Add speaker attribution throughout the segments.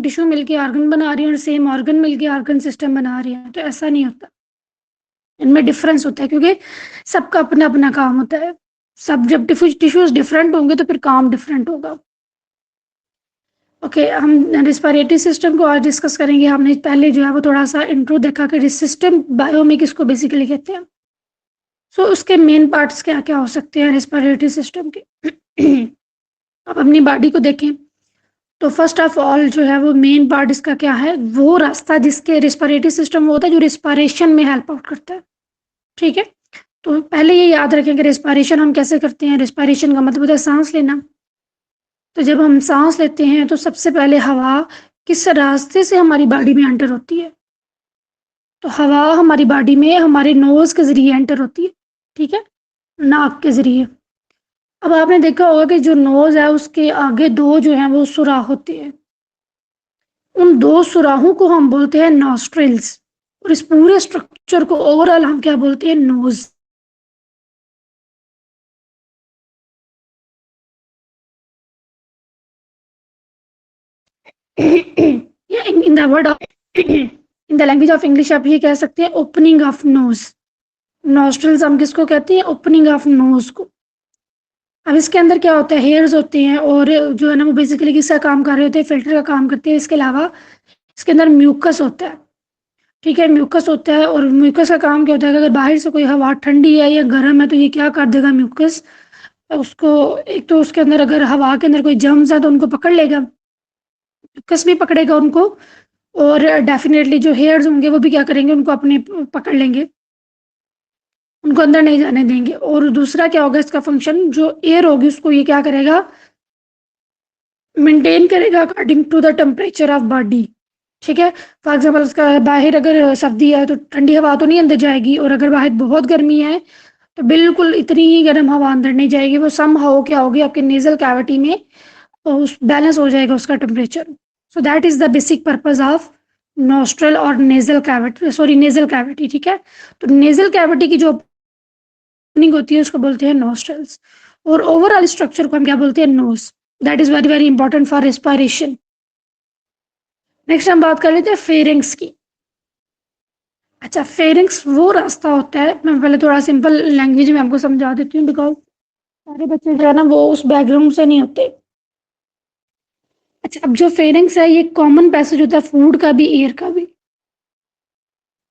Speaker 1: Tissue मिलके organ बना रही है और सेम ऑर्गन मिलके ऑर्गन सिस्टम बना रही है, तो ऐसा नहीं होता। इनमें डिफरेंस होता है क्योंकि सबका अपना अपना काम होता है। सब जब टिश्यूज डिफरेंट होंगे तो फिर काम डिफरेंट होगा। ओके, हम रिस्पायरेटरी सिस्टम को आज डिस्कस करेंगे। हमने पहले जो है वो थोड़ा सा इंट्रो देखा कि सिस्टम बायो में किसको बेसिकली कहते हैं। सो उसके मेन पार्ट्स क्या क्या हो सकते हैं रिस्पायरेटरी सिस्टम के। अब अपनी बॉडी को देखें तो फर्स्ट ऑफ ऑल जो है वो मेन पार्ट इसका क्या है, वो रास्ता जिसके रिस्पायरेटरी सिस्टम होता है जो रिस्पायरेशन में हेल्प आउट करता है। ठीक है, तो पहले ये याद रखें कि रिस्पायरेशन हम कैसे करते हैं। रिस्पायरेशन का मतलब होता है सांस लेना। तो जब हम सांस लेते हैं तो सबसे पहले हवा किस रास्ते से हमारी बॉडी में एंटर होती है, तो हवा हमारी बॉडी में हमारे नोज के जरिए एंटर होती है। ठीक है, नाक के जरिए। अब आपने देखा होगा कि जो नोज है उसके आगे दो जो है वो सुराख होते हैं। उन दो सुराहों को हम बोलते हैं नॉस्ट्रिल्स। और इस पूरे स्ट्रक्चर को ओवरऑल हम क्या बोलते हैं, नोज। या in the word of in the language of English आप ये कह सकते हैं ओपनिंग ऑफ नोज। नॉस्ट्रिल्स हम किसको कहते हैं, ओपनिंग ऑफ नोज को। अब इसके अंदर क्या होता है, हेयर्स होते हैं और जो है ना वो बेसिकली किसका काम कर रहे होते हैं, फिल्टर का काम करते हैं। इसके अलावा इसके अंदर म्यूकस होता है। ठीक है, म्यूकस होता है और म्यूकस का काम क्या होता है कि अगर बाहर से कोई हवा ठंडी है या गर्म है तो ये क्या कर देगा म्यूकस उसको। एक तो उसके अंदर अगर हवा के अंदर कोई जर्म्स है तो उनको पकड़ लेगा, म्यूकस भी पकड़ेगा उनको। और डेफिनेटली जो हेयर्स होंगे वो भी क्या करेंगे, उनको अपने पकड़ लेंगे, उनको अंदर नहीं जाने देंगे। और दूसरा क्या होगा इसका फंक्शन, जो एयर होगी उसको ये क्या करेगा, मेंटेन करेगा according to the temperature of body. ठीक है, फॉर एग्जाम्पल उसका बाहर अगर सर्दी है तो ठंडी हवा तो नहीं अंदर जाएगी, और अगर बाहर बहुत गर्मी है तो बिल्कुल इतनी ही गर्म हवा अंदर नहीं जाएगी। वो सम हाउ क्या होगी आपके नेजल कैविटी में, तो उस बैलेंस हो जाएगा उसका temperature. So that is the basic purpose of nostril और nasal cavity, sorry nasal cavity. ठीक है, तो नेजल कैविटी की जो ओपनिंग होती है उसको बोलते हैं नोस्ट्रल्स। और ओवरऑल स्ट्रक्चर को हम क्या बोलते हैं, nose. That is very very important for respiration. Next हम बात कर लेते हैं फेरिंग्स की। अच्छा, फेरिंग्स वो रास्ता होता है, मैं पहले थोड़ा सिंपल लैंग्वेज में आपको समझा देती हूँ बिकॉज सारे बच्चे जो है ना वो उस बैकग्राउंड से नहीं होते। अच्छा, अब जो फेरिंग्स है ये कॉमन पैसेज होता है फूड का भी एयर का भी।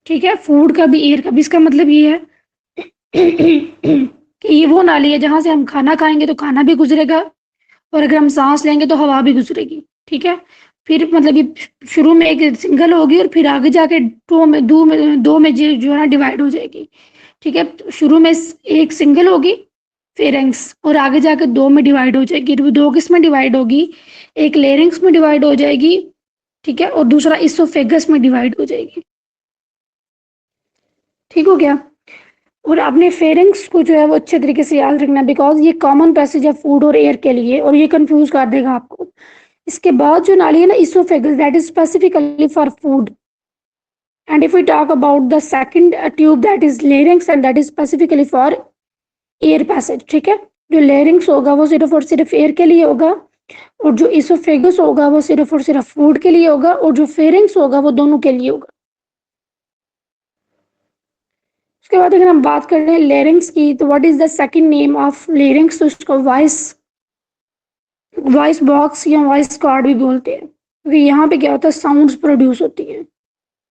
Speaker 1: ठीक है, फूड का भी एयर का भी। इसका मतलब ये है कि ये वो नाली है जहां से हम खाना खाएंगे तो खाना भी गुजरेगा, और अगर हम सांस लेंगे तो हवा भी गुजरेगी। ठीक है, फिर मतलब ये शुरू में एक सिंगल होगी और फिर आगे जाके दो में जो है ना डिवाइड हो जाएगी। ठीक है, तो शुरू में एक सिंगल होगी फेरेंक्स, और आगे जाके दो में डिवाइड हो जाएगी। तो दो किस में डिवाइड होगी, एक लेरिंग्स में डिवाइड हो जाएगी। ठीक है, और दूसरा इसोफेगस में डिवाइड हो जाएगी। ठीक हो गया। और अपने फेरिंग्स को जो है वो अच्छे तरीके से याद रखना बिकॉज ये कॉमन पैसेज है फूड और एयर के लिए, और ये कंफ्यूज कर देगा आपको। इसके बाद जो नाली है ना oesophagus, that is specifically for food. And if we talk about the second tube that is larynx, and that is specifically for air passage. ठीक है, जो लेरिंग्स होगा वो सिर्फ और सिर्फ एयर के लिए होगा, और जो इसोफेगस होगा वो सिर्फ और सिर्फ फूड के लिए होगा, और जो फेरिंग्स होगा वो दोनों के लिए होगा। उसके बाद अगर हम बात कर रहे हैं लेरिंग्स की, तो what is the second name of larynx, तो उसको वॉइस वॉइस बॉक्स या वॉइस कॉर्ड भी बोलते हैं, क्योंकि यहाँ पे क्या होता है साउंड्स प्रोड्यूस होती है।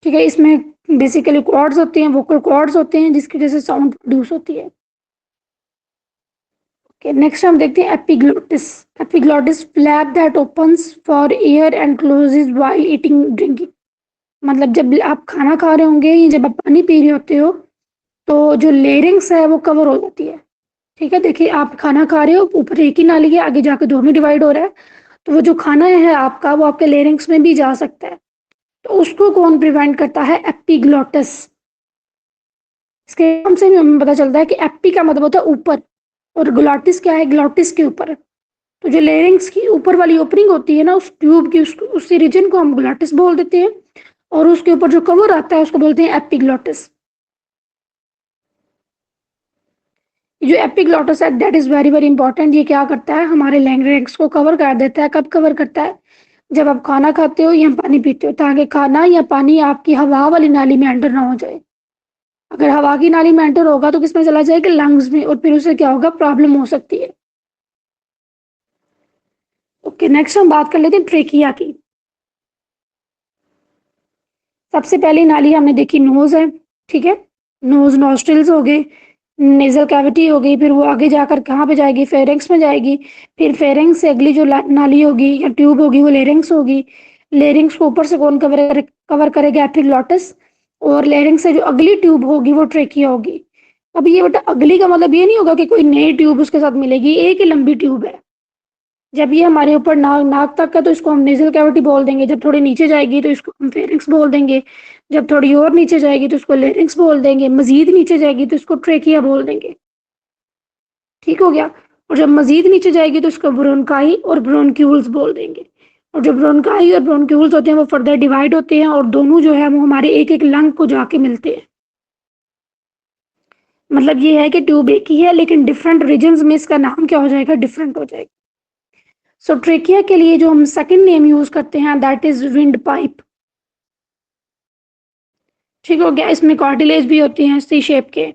Speaker 1: ठीक है, इसमें बेसिकली कॉर्ड्स होते हैं, वोकल कॉर्ड्स होते हैं जिसकी वजह से साउंड प्रोड्यूस होती है। ओके, नेक्स्ट हम देखते हैं epiglottis. Epiglottis flap that opens for air and closes while eating drinking. मतलब जब आप खाना खा रहे होंगे या जब आप पानी पी रहे होते हो तो जो लेरिंग्स है वो कवर हो जाती है। ठीक है, देखिए आप खाना खा रहे हो, ऊपर एक ही नाली है, आगे जाके दो में डिवाइड हो रहा है, तो वो जो खाना है आपका वो आपके लेरिंग्स में भी जा सकता है। तो उसको कौन प्रिवेंट करता है, एपिग्लोटिस। इसके नाम से भी हमें पता चलता है कि एपी का मतलब होता है ऊपर, और ग्लॉटिस क्या है, ग्लॉटिस के ऊपर। तो जो लेरिंग्स की ऊपर वाली ओपनिंग होती है ना उस ट्यूब की, उसी रीजन को हम ग्लॉटिस बोल देते हैं, और उसके ऊपर जो कवर आता है उसको बोलते हैं एपिग्लोटिस। जो एपिग्लोटिस है that is very very important. ये क्या करता है, हमारे लैंग्वेज को कवर कर देता है। कब कवर करता है, जब आप खाना खाते हो या पानी पीते हो, ताकि खाना या पानी आपकी हवा वाली नाली में एंटर ना हो जाए। अगर हवा की नाली में एंटर होगा तो किसमें चला जाएगा, लंग्स में, और फिर उससे क्या होगा, प्रॉब्लम हो सकती है। ओके, नेक्स्ट हम बात कर लेते हैं ट्रेकिया की। सबसे पहली नाली हमने देखी नोज है, ठीक है, नोज नॉस्ट्रिल्स हो गए, नेजल कैविटी हो गई, फिर वो आगे जाकर कहाँ पे जाएगी, फेरेंक्स में जाएगी। फिर फेरेंक्स से अगली जो नाली होगी या ट्यूब होगी वो लेरिंग्स होगी। लेरिंग्स को ऊपर से कौन कवर करेगा, एपिग्लॉटिस। और लेरिंग्स से जो अगली ट्यूब होगी वो ट्रेकिया होगी। अब ये बेटा अगली का मतलब ये नहीं होगा कि कोई नई ट्यूब उसके साथ मिलेगी, एक ही लंबी ट्यूब है। जब ये हमारे ऊपर नाक तक का तो इसको हम नेजल कैविटी बोल देंगे, जब थोड़ी नीचे जाएगी तो इसको हम फेरिंक्स बोल देंगे, जब थोड़ी और नीचे जाएगी तो इसको लेरिंक्स बोल देंगे, मजीद नीचे जाएगी तो इसको ट्रेकिया बोल देंगे। ठीक हो गया। और जब मजीद नीचे जाएगी तो इसको ब्रोनकाई और ब्रोनक्यूल्स बोल देंगे। और जो ब्रोनकाई और ब्रोनक्यूल्स होते हैं वो फर्दर डिवाइड होते हैं और दोनों जो है वो हमारे एक एक लंग को जाके मिलते हैं। मतलब ये है कि ट्यूब एक ही है लेकिन डिफरेंट रीजन्स में इसका नाम क्या हो जाएगा, डिफरेंट हो जाएगा। सो ट्रेकिया के लिए जो हम सेकंड नेम यूज करते हैं दैट इज विंड पाइप। ठीक हो गया। इसमें कार्टिलेज भी होती हैं सी शेप के।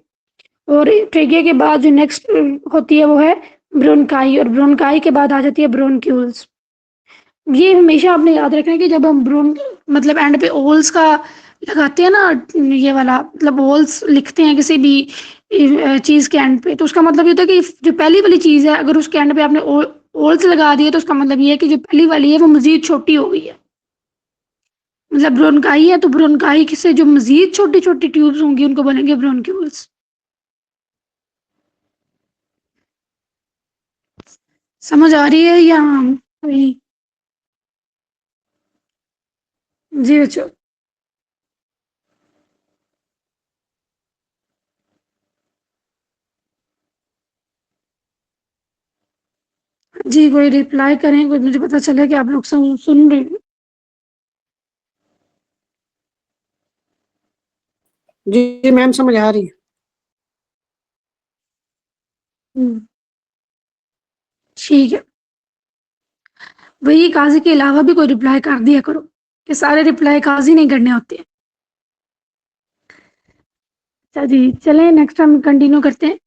Speaker 1: और ट्रेकिया के बाद जो नेक्स्ट होती है वो है ब्रोनकाई, और ब्रोनकाई के बाद आ जाती है ब्रोनक्यूल्स। ये हमेशा आपने याद रखना है कि जब हम ब्रोन मतलब एंड पे ओल्स का लगाते हैं ना, ये वाला मतलब ओल्स लिखते हैं किसी भी चीज के एंड पे, तो उसका मतलब ये होता है कि जो पहली वाली चीज है अगर उसके एंड पे आपने ओल्स लगा दिए तो उसका मतलब ये है कि जो पहली वाली है वो मजीद छोटी हो गई है। मतलब ब्रोनकाई है तो ब्रोनकाई से जो मजीद छोटी छोटी ट्यूब्स होंगी उनको बनेंगे ब्रोनक्यूल्स। समझ आ रही है या वही? जी अच्छा। जी कोई रिप्लाई करें, कोई मुझे पता चले कि आप लोग सुन रहे हैं।
Speaker 2: जी मैम समझ आ रही है।
Speaker 1: ठीक है। वही काजी के अलावा भी कोई रिप्लाई कर दिया करो, कि सारे रिप्लाई काजी नहीं करने होते हैं। अच्छा जी, चलें नेक्स्ट हम कंटिन्यू करते हैं।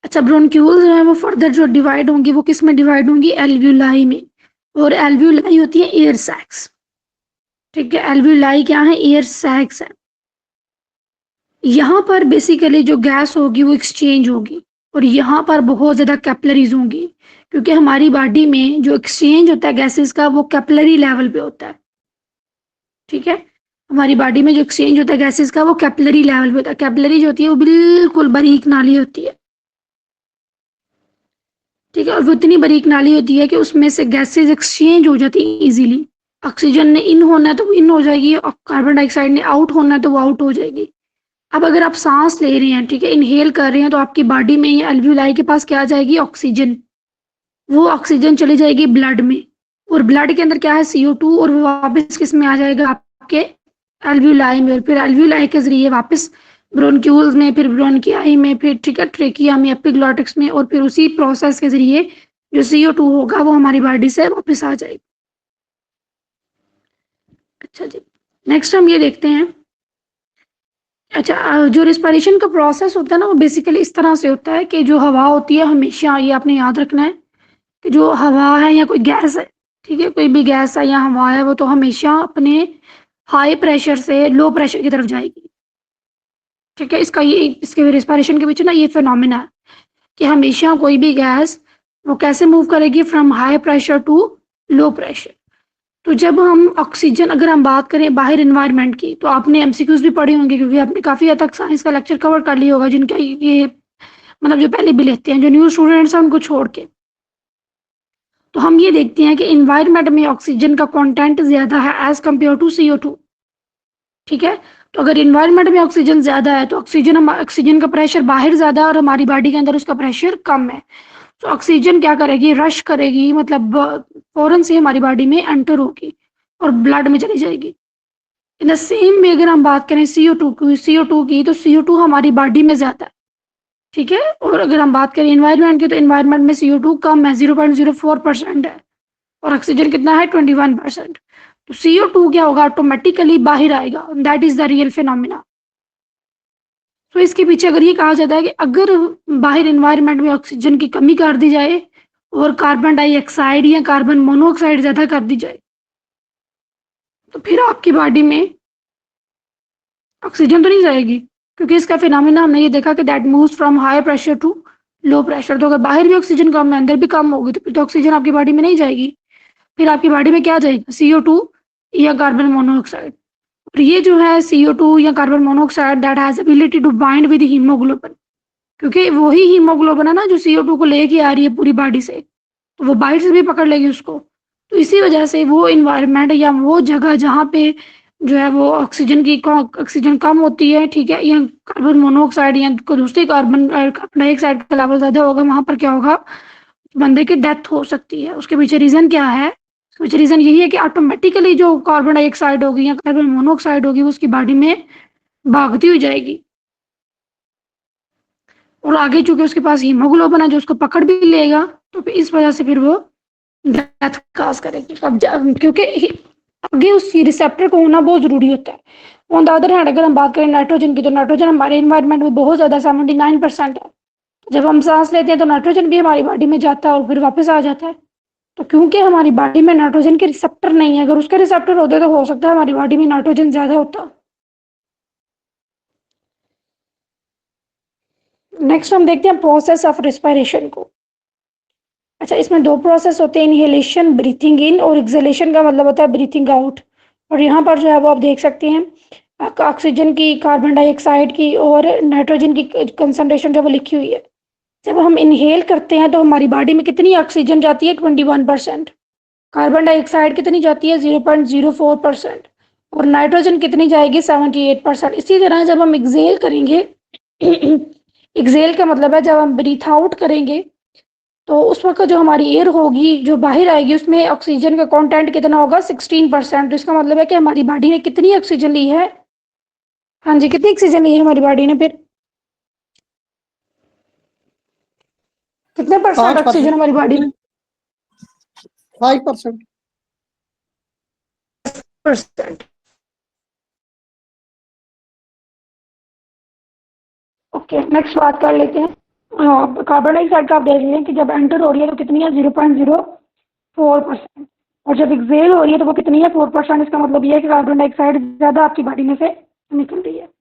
Speaker 1: अच्छा, ब्रोनक्यूल्स जो है वो फर्दर जो डिवाइड होंगी वो किस में डिवाइड होंगी, एल्व्यूलाई में। और एल्व्यूलाई होती है एयर सैक्स। ठीक है, एल्व्यूलाई क्या है, एयर सैक्स है। यहाँ पर बेसिकली जो गैस होगी वो एक्सचेंज होगी, और यहाँ पर बहुत ज़्यादा कैपिलरीज होंगी, क्योंकि हमारी बॉडी में जो एक्सचेंज होता है गैसेस का वो कैपिलरी लेवल पे होता है। ठीक है, हमारी बॉडी में जो एक्सचेंज होता है गैसेस का वो कैपिलरी लेवल पे होता है। कैपिलरी जो होती है वो बिल्कुल बारीक नाली होती है। ठीक है, और वो इतनी बारीक नाली होती है कि उसमें से गैसेस एक्सचेंज हो जाती है इजीली। ऑक्सीजन ने इन होना है तो वो इन हो जाएगी, और कार्बन डाइऑक्साइड ने आउट होना है तो वो आउट हो जाएगी। अब अगर आप सांस ले रहे हैं, ठीक है, इनहेल कर रहे हैं, तो आपकी बॉडी में या एल्व्यूलाई के पास क्या आ जाएगी, ऑक्सीजन। वो ऑक्सीजन चली जाएगी ब्लड में, और ब्लड के अंदर क्या है, CO2, और वो वापस किस में आ जाएगा, आपके एल्व्यूलाई में, और फिर एल्व्यूलाई के जरिए वापस ब्रोनक्यूल्स में, फिर ब्रोनकियाई में, फिर ठीक है ट्रेकिया में, एपिग्लॉटिक्स में, और फिर उसी प्रोसेस के जरिए जो CO2 होगा वो हमारी बॉडी से वापस आ जाएगा। अच्छा जी, नेक्स्ट हम ये देखते हैं। अच्छा, जो रिस्पिरेशन का प्रोसेस होता है ना वो बेसिकली इस तरह से होता है कि जो हवा होती है हमेशा, ये आपने याद रखना है कि जो हवा है या कोई गैस है, ठीक है, कोई भी गैस है या हवा है, वो तो हमेशा अपने हाई प्रेशर से लो प्रेशर की तरफ जाएगी। ठीक है, इसका ये इसके रिस्पिरेशन के पीछे ना ये फिनोमिना है कि हमेशा कोई भी गैस वो कैसे मूव करेगी, from high pressure to low pressure. तो जब हम ऑक्सीजन, अगर हम बात करें बाहर एनवायरनमेंट की, तो आपने MCQs भी पढ़े होंगे क्योंकि आपने काफ़ी हद तक साइंस का लेक्चर कवर कर लिया होगा, जिनका ये मतलब जो पहले भी लेते हैं, जो न्यू स्टूडेंट्स हैं उनको छोड़ के। तो हम ये देखते हैं कि इन्वायरमेंट में ऑक्सीजन का कंटेंट ज़्यादा है एज कम्पेयर टू CO2। ठीक है, तो अगर इन्वायरमेंट में ऑक्सीजन ज़्यादा है तो ऑक्सीजन का प्रेशर बाहर ज़्यादा है और हमारी बॉडी के अंदर उसका प्रेशर कम है। तो ऑक्सीजन क्या करेगी, रश करेगी, मतलब फौरन से हमारी बॉडी में एंटर होगी और ब्लड में चली जाएगी। इन द सेम में अगर हम बात करें CO2 की, तो CO2 हमारी बॉडी में ज़्यादा है। ठीक है। और अगर हम बात करें इन्वायरमेंट की, तो इन्वायरमेंट में CO2 कम है, 0.04% है, और ऑक्सीजन कितना है 21%। तो CO2 क्या होगा, ऑटोमेटिकली बाहर आएगा। That is the real phenomena. तो इसके पीछे अगर ये कहा जाता है कि अगर बाहर इन्वायरमेंट में ऑक्सीजन की कमी कर दी जाए और कार्बन डाइऑक्साइड या कार्बन मोनोऑक्साइड ज्यादा कर दी जाए, तो फिर आपकी बॉडी में ऑक्सीजन तो नहीं जाएगी, क्योंकि इसका फिनोमिना हमने ये देखा कि that moves from high pressure to low pressure. तो अगर बाहर भी ऑक्सीजन कम है, अंदर भी कम होगी, तो फिर तो ऑक्सीजन आपकी बॉडी में नहीं जाएगी। फिर आपकी बॉडी में क्या जाएगा, CO2 या कार्बन मोनोऑक्साइड। और ये जो है CO2 या carbon monoxide that has ability to bind with haemoglobin, क्योंकि वही हीमोग्लोबिन है ना जो CO2 को लेके आ रही है पूरी बॉडी से, तो वो बाहर से भी पकड़ लेगी उसको। तो इसी वजह से वो इन्वायरमेंट या वो जगह जहाँ पे जो है वो ऑक्सीजन कम होती है, ठीक है, या कार्बन मोनोऑक्साइड या कोई दूसरी कार्बन डाइऑक्साइड का लेवल ज्यादा होगा, वहां पर क्या होगा, बंदे की डेथ हो सकती है। उसके पीछे रीजन क्या है, उसके पीछे रीजन यही है कि ऑटोमेटिकली जो कार्बन डाइऑक्साइड होगी या कार्बन मोनोऑक्साइड होगी वो उसकी बॉडी में भागती हुई जाएगी, और आगे चूंकि उसके पास हीमोग्लोबिन है जो उसको पकड़ भी लेगा, तो फिर इस वजह से फिर वो डेथ काज करेगी। क्योंकि आगे उस रिसेप्टर को होना बहुत जरूरी होता है। ऑन द अदर हैंड अगर हम बात करें नाइट्रोजन की, तो नाइट्रोजन हमारे इन्वायरमेंट में बहुत ज्यादा 79% है। जब हम सांस लेते हैं तो नाइट्रोजन भी हमारी बॉडी में जाता है और फिर वापस आ जाता है। तो क्योंकि हमारी बॉडी में नाइट्रोजन के रिसेप्टर नहीं है, अगर उसके रिसेप्टर होते तो हो सकता है हमारी बॉडी में नाइट्रोजन ज्यादा होता। नेक्स्ट हम देखते हैं प्रोसेस ऑफ रिस्पायरेशन को। अच्छा, इसमें दो प्रोसेस होते हैं, इनहेलेशन ब्रीथिंग इन, और एक्सहेलेशन का मतलब होता है ब्रीथिंग आउट। और यहाँ पर जो है वो आप देख सकते हैं ऑक्सीजन की, कार्बन डाइऑक्साइड की और नाइट्रोजन की कंसंट्रेशन जो वो लिखी हुई है। जब हम इनहेल करते हैं तो हमारी बॉडी में कितनी ऑक्सीजन जाती है 21%, कार्बन डाइऑक्साइड कितनी जाती है 0.04%, और नाइट्रोजन कितनी जाएगी 78%। इसी तरह जब हम एक्सेल करेंगे एक्सेल का मतलब है जब हम ब्रीथ आउट करेंगे, तो उस वक्त जो हमारी एयर होगी जो बाहर आएगी उसमें ऑक्सीजन का कंटेंट कितना होगा 16%। तो इसका मतलब है कि हमारी बॉडी ने कितनी ऑक्सीजन ली है, हाँ जी, कितनी ऑक्सीजन ली है हमारी बॉडी ने, फिर कितने परसेंट ऑक्सीजन हमारी बॉडी में,
Speaker 2: 5%।
Speaker 1: परसेंट। ओके, नेक्स्ट बात कर लेते हैं कार्बन डाइऑक्साइड का। आप देख लें कि जब एंटर हो रही है तो कितनी है 0.04%, और जब एक्सेल हो रही है तो वो कितनी है 4%। इसका मतलब ये है कि कार्बन डाइऑक्साइड ज्यादा आपकी बॉडी में से निकल रही है।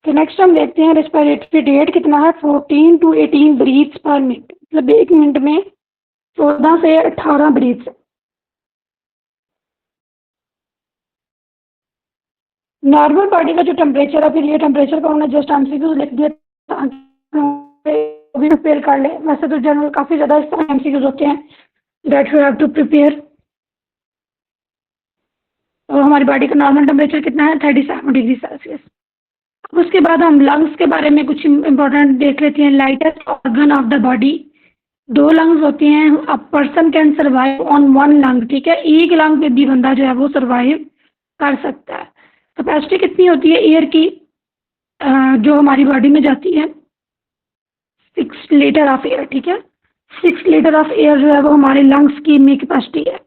Speaker 1: नेक्स्ट हम देखते हैं रेस्पिरेटरी रेट कितना है, 14 to 18 ब्रीथ्स पर मिनट, मतलब 1 मिनट में 14 से 18 ब्रीथ्स। नॉर्मल बॉडी का जो टेम्परेचर है, फिर ये टेम्परेचर को हमने जस्ट एमसीक्यू लिख दिया ताकि प्रिपेयर कर ले। वैसे तो जनरल काफी ज्यादा इस तरह एमसीक्यूज होते हैं that you have to prepare. और हमारी बॉडी का नॉर्मल टेम्परेचर कितना है 37 डिग्री सेल्सियस। उसके बाद हम लंग्स के बारे में कुछ इंपॉर्टेंट देख लेते हैं। Lightest organ of the body, 2 lungs होती हैं। A person can survive on 1 lung, ठीक है, एक लंग पे भी बंदा जो है वो सर्वाइव कर सकता है। कैपेसिटी कितनी होती है एयर की जो हमारी बॉडी में जाती है, 6 लीटर ऑफ एयर, ठीक है, 6 लीटर ऑफ एयर जो है वो हमारे लंग्स की में कैपेसिटी है।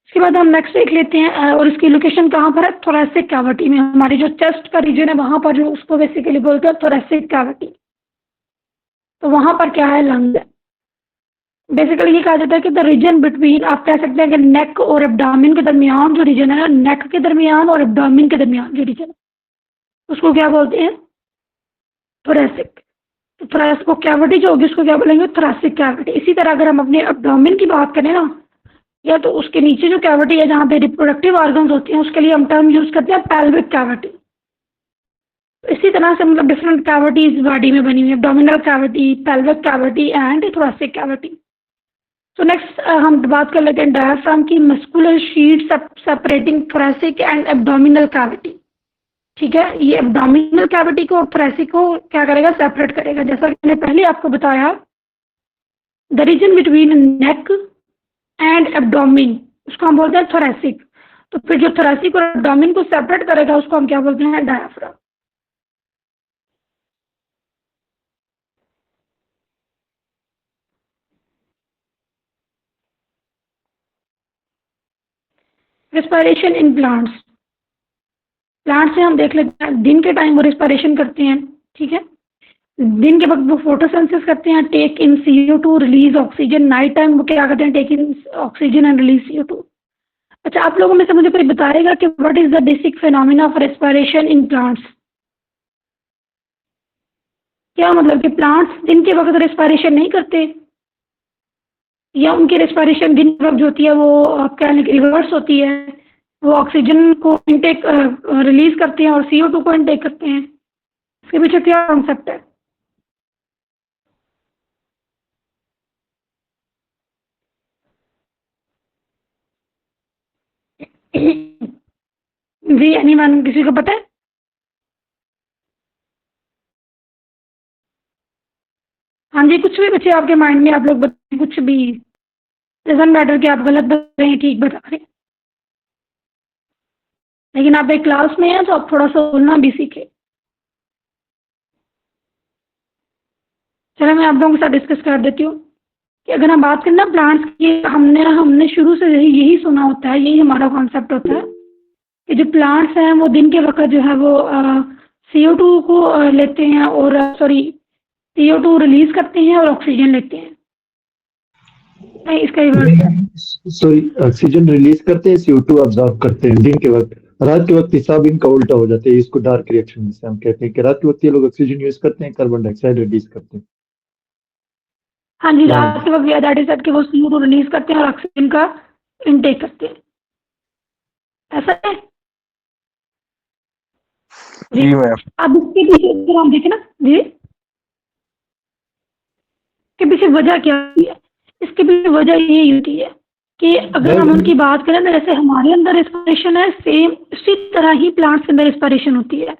Speaker 1: इसके बाद हम नेक्स्ट देख लेते हैं और इसकी लोकेशन कहाँ पर है, थोरेसिक कैविटी में। हमारी जो चेस्ट का रीजन है वहां पर जो उसको बेसिकली बोलते हैं थोरेसिक कैविटी। तो वहां पर क्या है, लंग है। बेसिकली ये कहा जाता है कि द रीजन बिटवीन, आप कह सकते हैं कि नेक और एब्डोमेन के दरमियान जो रीजन है, नेक के दरमियान और एब्डोमेन के दरमियान जो रीजन है उसको क्या बोलते हैं, थोरेसिक। तो थोरेसिक कैविटी जो होगी उसको क्या बोलेंगे, थोरेसिक कैविटी। इसी तरह अगर हम अपने एब्डोमेन की बात करें ना, या तो उसके नीचे जो कैविटी है जहाँ पे रिप्रोडक्टिव ऑर्गन्स होते हैं उसके लिए हम टर्म यूज करते हैं पेल्विक कैविटी। इसी तरह से मतलब डिफरेंट कैविटीज बॉडी में बनी हुई है, abdominal cavity, pelvic cavity and thoracic cavity. तो नेक्स्ट हम बात कर लेते हैं डायफ्राम की, muscular sheet separating thoracic and abdominal cavity. ठीक है, ये एब्डोमिनल कैविटी को और थोरेसिक को क्या करेगा, सेपरेट करेगा। जैसा कि मैंने पहले आपको बताया, the region between neck and abdomen, उसको हम बोलते हैं थोरेसिक। तो फिर जो थोरेसिक और एब्डोमिन को सेपरेट करेगा उसको हम क्या बोलते हैं, diaphragm. Respiration in plants, plant से हम देख लेते हैं, दिन के टाइम वो रेस्पिरेशन करते हैं, ठीक है, दिन के वक्त वो फोटोसिंथेसिस करते हैं, take in CO2, release oxygen. Night time वो क्या करते हैं, take in oxygen and release CO2। अच्छा, आप लोगों में से मुझे कोई बताएगा कि what is the basic phenomena of respiration in plants? क्या मतलब कि प्लांट्स दिन के वक्त रेस्पिरेशन नहीं करते, या उनकी रेस्पिरेशन दिन के वक्त जो होती है वो क्या रिवर्स होती है, वो ऑक्सीजन को इनटेक रिलीज करते हैं और CO2 को इनटेक करते हैं? इसके पीछे क्या कॉन्सेप्ट है? जी, एनीवन, किसी को पता है? हाँ जी, कुछ भी बच्चे आपके माइंड में, आप लोग बताएं कुछ भी, डजंट मैटर कि आप गलत बता रहे हैं, ठीक बता रहे हैं, लेकिन आप एक क्लास में हैं तो आप थोड़ा सा बोलना भी सीखें। चलो मैं आप लोगों के साथ डिस्कस कर देती हूँ कि अगर हम बात करें ना प्लांट्स की, हमने शुरू से यही सुना होता है, यही हमारा कॉन्सेप्ट होता है कि जो प्लांट्स हैं वो दिन के वक्त जो है वो CO2 को लेते हैं, और CO2 रिलीज करते हैं और ऑक्सीजन लेते हैं। नहीं, इसका
Speaker 3: सॉरी, ऑक्सीजन रिलीज करते हैं, CO2 अब्सॉर्ब करते हैं दिन के वक्त। रात के वक्त हिसाब इनका उल्टा हो जाता है, इसको डार्क रिएक्शन से हम कहते हैं कि रात के वक्त ये लोग ऑक्सीजन यूज करते हैं, कार्बन डाइऑक्साइड रिलीज करते हैं।
Speaker 1: हाँ जी, रात के वक्त दैट इज कि वो CO2 रिलीज करते हैं और ऑक्सीजन का इनटेक करते हैं, ऐसा है जी मैम। अब इसके पीछे अगर हम देखें ना जी, इसके पीछे वजह क्या होती है? इसके पीछे वजह यही होती है कि अगर हम उनकी बात करें तो जैसे हमारे अंदर रेस्पिरेशन है, सेम उसी तरह ही प्लांट्स के अंदर रेस्पिरेशन होती है।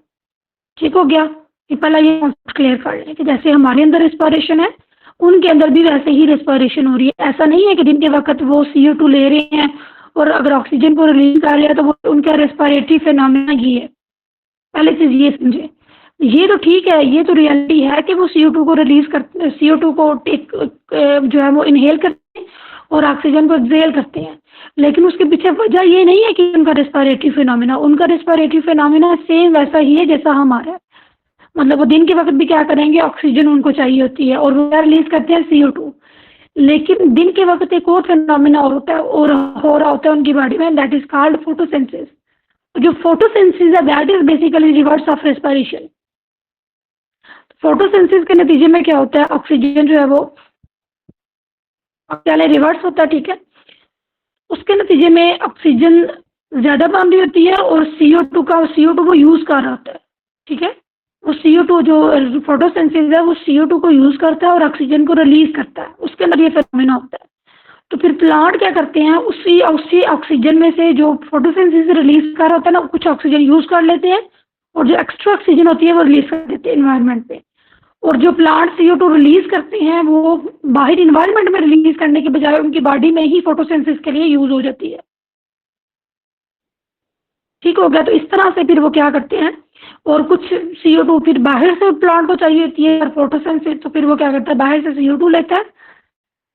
Speaker 1: ठीक हो गया, कि पहला ये कॉन्सेप्ट क्लियर कर लें कि जैसे हमारे अंदर रेस्पिरेशन है, उनके अंदर भी वैसे ही रेस्पिरेशन हो रही है। ऐसा नहीं है कि दिन के वक्त वो CO2 ले रहे हैं और अगर ऑक्सीजन को रिलीज कर रहे हैं तो वो उनका रेस्पिरेटरी फिनोमिना ही है। पहले चीज ये समझे, ये तो ठीक है, ये तो रियलिटी है कि वो CO2 को रिलीज करते, CO2 को टेक जो है वो इनहेल करते हैं और ऑक्सीजन को एक्सहेल करते हैं, लेकिन उसके पीछे वजह ये नहीं है कि उनका रेस्पिरेटरी फिनोमिना, उनका रेस्पिरेटरी फिनोमिना सेम वैसा ही है जैसा हमारा है। मतलब वो दिन के वक्त भी क्या करेंगे, ऑक्सीजन उनको चाहिए होती है और वो रिलीज करते हैं CO2, लेकिन दिन के वक्त एक और फिनोमिना होता है और हो रहा होता है उनकी बॉडी में, दैट इज कॉल्ड फोटोसिंथेसिस। जो फोटोसिंथेसिस है that is basically reverse of respiration. Photosynthesis के नतीजे में क्या होता है, ऑक्सीजन जो है वो पहले रिवर्स होता है, ठीक है, उसके नतीजे में ऑक्सीजन ज्यादा बन रही होती है और CO2 वो यूज कर रहा होता है, ठीक है, वो CO2 जो फोटोसिंथेसिस है वो CO2 को यूज करता है और ऑक्सीजन को रिलीज करता है, उसके अंदर ये फिनोमेना होता है। तो फिर प्लांट क्या करते हैं, उसी ऑक्सीजन में से जो फोटोसिंथेसिस रिलीज कर रहा होता है ना, कुछ ऑक्सीजन यूज कर लेते हैं और जो एक्स्ट्रा ऑक्सीजन होती है वो रिलीज कर देते हैं एनवायरनमेंट पे। और जो प्लांट CO2 रिलीज करते हैं वो बाहर इन्वायरमेंट में रिलीज करने के बजाय उनकी बॉडी में ही फोटोसिंथेसिस के लिए यूज हो जाती है। ठीक हो गया, तो इस तरह से फिर वो क्या करते हैं, और कुछ CO2 फिर बाहर से प्लांट को चाहिए होती है और फोटोसिंथेसिस, तो फिर वो क्या करता है, बाहर से CO2 लेता है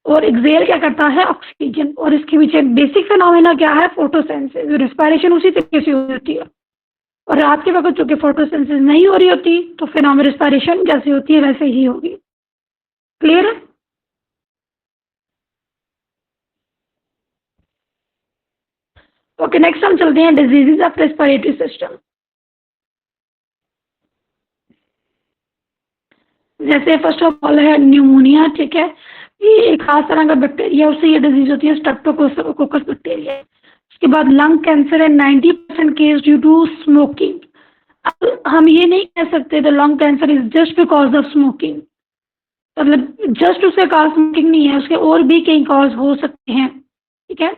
Speaker 1: और एक्सहेल क्या करता है, ऑक्सीजन। और इसके पीछे बेसिक फिनोमेना क्या है, फोटोसिंथेसिस। रिस्पिरेशन उसी तरीके से होती है, और रात के वक्त चूंकि फोटोसिंथेसिस नहीं हो रही होती तो फिर हमें रिस्पिरेशन जैसे होती है वैसे ही होगी। क्लियर है? ओके, नेक्स्ट हम चलते हैं डिजीजेज ऑफ रेस्पिरेटरी सिस्टम। जैसे फर्स्ट ऑफ ऑल है न्यूमोनिया, ठीक है, ये एक खास तरह का बैक्टीरिया, उससे ये डिजीज होती है, स्ट्रेप्टोकोकस बैक्टीरिया। उसके बाद लंग कैंसर है 90% केस ड्यू टू स्मोकिंग। अब हम ये नहीं कह सकते the lung cancer is just because of smoking, मतलब जस्ट उसका कॉज स्मोकिंग नहीं है, उसके और भी कई कॉज हो सकते हैं, ठीक है।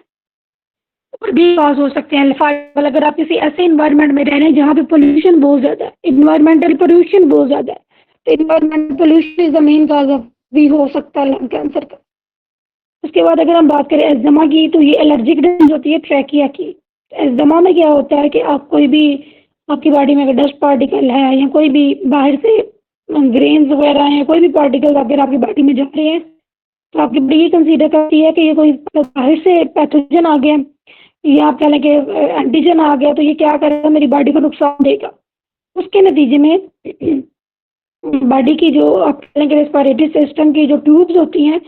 Speaker 1: और भी कॉज हो सकते हैं। फॉर एग्जाम्पल अगर आप किसी ऐसे इन्वायरमेंट में रह रहे हैं जहाँ पे पोल्यूशन बहुत ज़्यादा है, इन्वायरमेंटल पोल्यूशन बहुत ज़्यादा है, तो environmental pollution is the main cause of भी हो सकता है लंग कैंसर का। उसके बाद अगर हम बात करें एस्थमा की, तो ये एलर्जिक डिजीज होती है ट्रैकिया की। एस्थमा में क्या होता है कि आप कोई भी आपकी बॉडी में अगर डस्ट पार्टिकल है या कोई भी बाहर से ग्रेन्स वगैरह हैं, कोई भी पार्टिकल अगर आपकी बॉडी में जा रहे हैं, तो आपकी बॉडी ये कंसीडर करती है कि ये कोई बाहर से पैथोजन आ गया या आप कह लें कि एंटीजन आ गया, तो ये क्या करेगा, मेरी बॉडी को नुकसान देगा। उसके नतीजे में बॉडी की जो आप कह लें कि रेस्पिरेटरी सिस्टम की जो ट्यूब्स होती हैं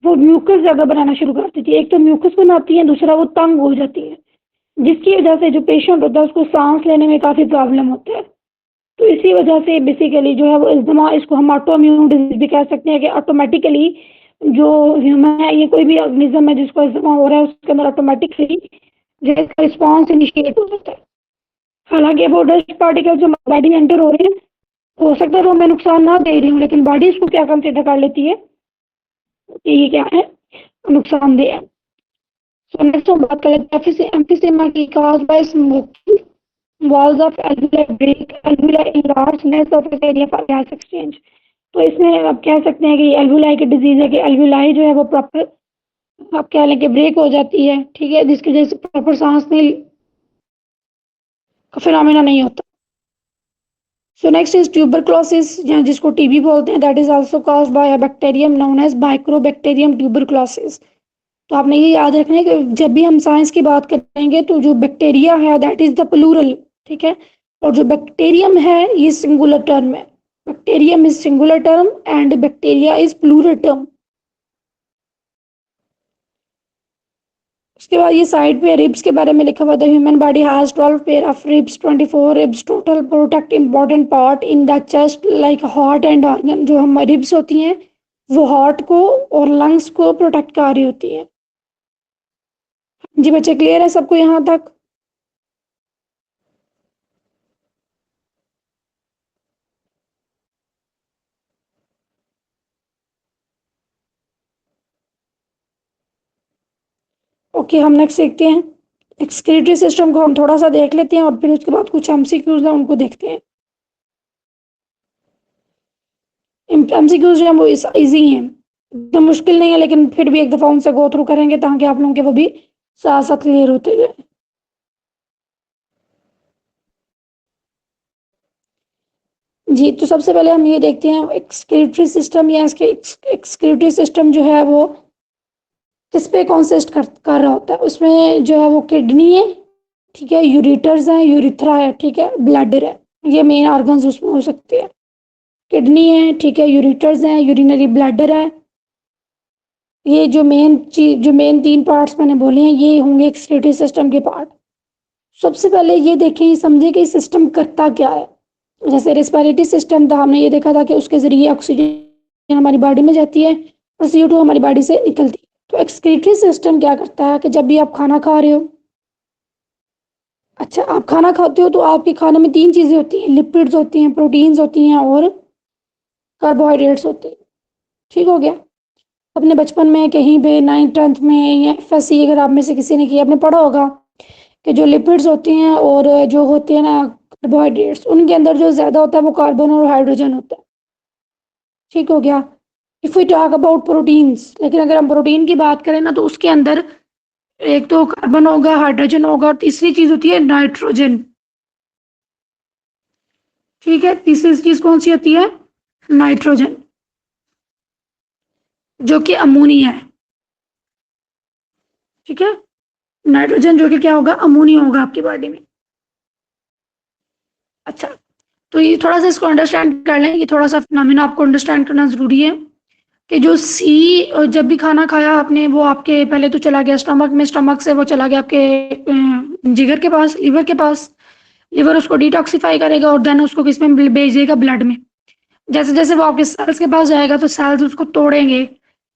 Speaker 1: वो म्यूकस ज़्यादा बनाना शुरू कर देती है। एक तो म्यूकस बनाती है, दूसरा वो तंग हो जाती है, जिसकी वजह से जो पेशेंट होता है उसको सांस लेने में काफ़ी प्रॉब्लम होता है। तो इसी वजह से बेसिकली जो है वो एस्थमा, इसको हम ऑटोइम्यून डिजीज भी कह सकते हैं कि ऑटोमेटिकली जो ह्यूमन है, ये कोई भी ऑर्गेनिज्म है जिसको एस्थमा हो रहा है, उसके अंदर ऑटोमेटिकली जो इसका रिस्पॉन्स इनिशिएट हो जाता है। हालांकि वो डस्ट पार्टिकल जो बॉडी में एंटर हो रहे हैं, हो सकता है वो हमें नुकसान ना दे रही हूँ, लेकिन बॉडी इसको क्या कंसिडर कर लेती है कि ये क्या है, नुकसानदेह है। सो नेक्स्ट हम बात कर लेते हैं एम्फिसेमा की, cause by smoking, walls of alveoli break, alveoli enlarge, less of area for gas exchange। तो इसमें आप कह सकते हैं कि एल्वुलाई की डिजीज है कि एल्वुलाई जो है वो प्रॉपर आप कह लें कि ब्रेक हो जाती है, ठीक है, जिसकी वजह से प्रॉपर सांस में का फिनोमेना नहीं होता। सो नेक्स्ट इज ट्यूबरक्लोसिस, या जिसको टीबी बोलते हैं, that is also caused by a bacterium known as mycobacterium tuberculosis. तो आपने ये याद रखना है कि जब भी हम साइंस की बात करेंगे तो जो बैक्टीरिया है दैट इज द प्लूरल, ठीक है, और जो बैक्टीरियम है ये सिंगुलर टर्म है। Bacterium is singular term and bacteria is plural term. उसके बाद ये साइड पे रिब्स के बारे में लिखा हुआ था, human body has 12 pair of ribs, 24 ribs total, protect important part in the chest like heart and organ. जो हम रिब्स होती हैं वो हार्ट को और लंग्स को प्रोटेक्ट कर रही होती है। जी बच्चे, क्लियर है सबको यहाँ तक? ओके, हम नेक्स्ट देखते हैं एक्सक्रीटरी सिस्टम को। हम थोड़ा सा देख लेते हैं और फिर उसके बाद कुछ एमसीक्यूज हैं उनको देखते हैं। एमसीक्यूज जो है वो इजी हैं, एकदम मुश्किल नहीं है, लेकिन फिर भी एक दफ़ा उनसे गो थ्रू करेंगे ताकि आप लोगों के वो भी साथ साथ क्लियर होते जाए। जी, तो सबसे पहले हम ये देखते हैं एक्सक्रीटरी सिस्टम, या इसके एक्सक्रीटरी सिस्टम जो है वो किस पे कॉन्सिस्ट कर रहा होता है। उसमें जो है वो किडनी है, ठीक है, यूरेटर्स हैं, यूरिथ्रा है, ठीक है, ब्लैडर है, ये मेन ऑर्गन्स उसमें हो सकते हैं। किडनी है, ठीक है, यूरेटर्स हैं, यूरिनरी ब्लैडर है। ये जो मेन चीज, जो मेन 3 पार्ट्स मैंने बोले हैं, ये होंगे एक्सक्रीटरी सिस्टम के पार्ट। सबसे पहले ये देखें, ये समझे कि सिस्टम करता क्या है। जैसे रेस्पिरेटरी सिस्टम था, हमने ये देखा था कि उसके जरिए ऑक्सीजन हमारी बॉडी में जाती है और CO2 हमारी बॉडी से निकलती है। तो एक्सक्रीटरी सिस्टम क्या करता है कि जब भी आप खाना खा रहे हो, अच्छा, आप खाना खाते हो तो आपके खाने में 3 चीज़ें होती हैं, लिपिड्स होती हैं, प्रोटीन्स होती हैं और कार्बोहाइड्रेट्स होते हैं। ठीक हो गया? अपने बचपन में कहीं पे 9th 10th में या FSC अगर आप में से किसी ने किया, आपने पढ़ा होगा कि जो लिपिड्स होती हैं और जो होते हैं ना कार्बोहाइड्रेट्स, उनके अंदर जो ज़्यादा होता है वो कार्बन और हाइड्रोजन होता है। ठीक हो गया? If we talk about proteins, लेकिन अगर हम प्रोटीन की बात करें ना तो उसके अंदर एक तो कार्बन होगा, हाइड्रोजन होगा और तीसरी चीज़ होती है नाइट्रोजन। ठीक है, तीसरी चीज़ कौन सी होती है? नाइट्रोजन, जो कि अमोनिया है। ठीक है, नाइट्रोजन जो कि क्या होगा? अमोनिया होगा आपकी बॉडी में। अच्छा, तो ये थोड़ा सा इसको अंडरस्टैंड कर लें, ये थोड़ा सा फिनोमेना आपको अंडरस्टैंड करना ज़रूरी है कि जो जब भी खाना खाया आपने, वो आपके पहले तो चला गया स्टमक में, स्टमक से वो चला गया आपके जिगर के पास, लीवर के पास। लीवर उसको डिटॉक्सिफाई करेगा और देन उसको किस में भेज देगा? ब्लड में। जैसे जैसे वो आपके सेल्स के पास जाएगा तो सेल्स उसको तोड़ेंगे।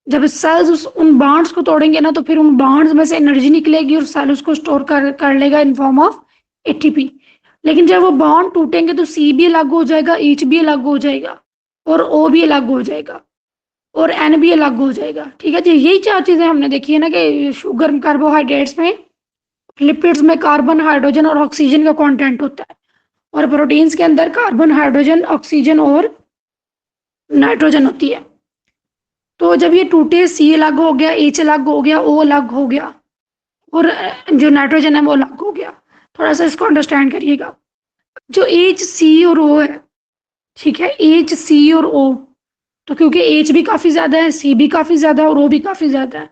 Speaker 1: जब सेल्स उन बॉन्ड्स को तोड़ेंगे ना, तो फिर उन बॉन्ड्स में से एनर्जी निकलेगी और सेल उसको स्टोर कर लेगा इन फॉर्म ऑफ ATP। लेकिन जब वो बॉन्ड टूटेंगे तो C भी अलग हो जाएगा, H भी अलग हो जाएगा और O भी अलग हो जाएगा और N भी अलग हो जाएगा। ठीक है जी, यही 4 चीज़ें हमने देखी है ना कि शुगर, कार्बोहाइड्रेट्स में लिपिड्स में कार्बन, हाइड्रोजन और ऑक्सीजन का कंटेंट होता है, और प्रोटीन्स के अंदर कार्बन, हाइड्रोजन, ऑक्सीजन और नाइट्रोजन होती है। तो जब ये टूटे, सी अलग हो गया, एच अलग हो गया, ओ अलग हो गया, और जो नाइट्रोजन है वो अलग हो गया। थोड़ा सा इसको अंडरस्टैंड करिएगा। जो एच, सी और ओ है, ठीक है, एच, सी और ओ, तो क्योंकि एच भी काफी ज्यादा है, सी भी काफी ज्यादा है और ओ भी काफी ज्यादा है,